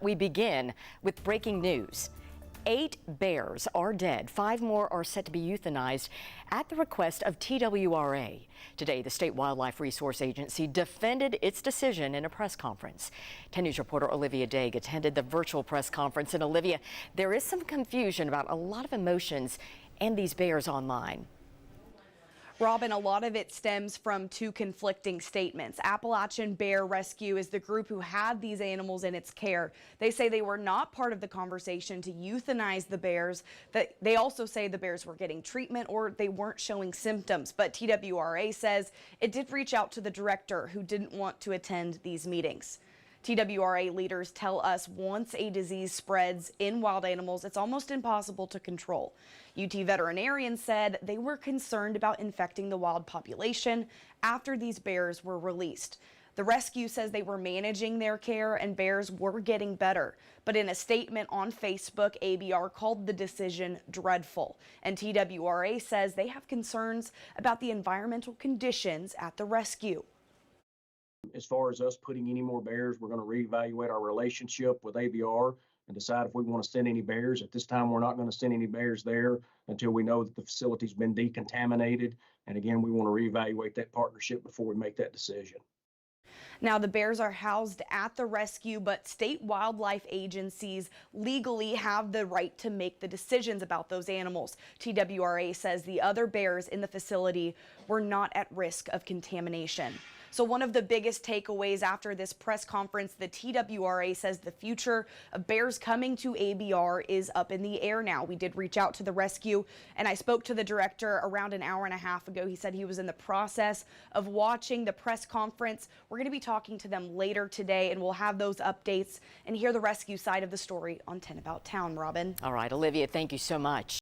We begin with breaking news. 8 bears are dead. 5 more are set to be euthanized at the request of TWRA. Today, the State Wildlife Resource Agency defended its decision in a press conference. 10 News reporter Olivia Daig attended the virtual press conference. And Olivia, there is some confusion about a lot of emotions and these bears online. Robin, a lot of it stems from 2 conflicting statements. Appalachian Bear Rescue is the group who had these animals in its care. They say they were not part of the conversation to euthanize the bears. They also say the bears were getting treatment or they weren't showing symptoms. But TWRA says it did reach out to the director, who didn't want to attend these meetings. TWRA leaders tell us once a disease spreads in wild animals, it's almost impossible to control. UT veterinarians said they were concerned about infecting the wild population after these bears were released. The rescue says they were managing their care and bears were getting better. But in a statement on Facebook, ABR called the decision dreadful. And TWRA says they have concerns about the environmental conditions at the rescue. As far as us putting any more bears, we're going to reevaluate our relationship with ABR and decide if we want to send any bears. At this time, we're not going to send any bears there until we know that the facility's been decontaminated. And again, we want to reevaluate that partnership before we make that decision. Now, the bears are housed at the rescue, but state wildlife agencies legally have the right to make the decisions about those animals. TWRA says the other bears in the facility were not at risk of contamination. So one of the biggest takeaways after this press conference, the TWRA says the future of bears coming to ABR is up in the air now. We did reach out to the rescue, and I spoke to the director around an hour and a half ago. He said he was in the process of watching the press conference. We're going to be talking to them later today, and we'll have those updates and hear the rescue side of the story on 10 About Town. Robin. All right, Olivia, thank you so much.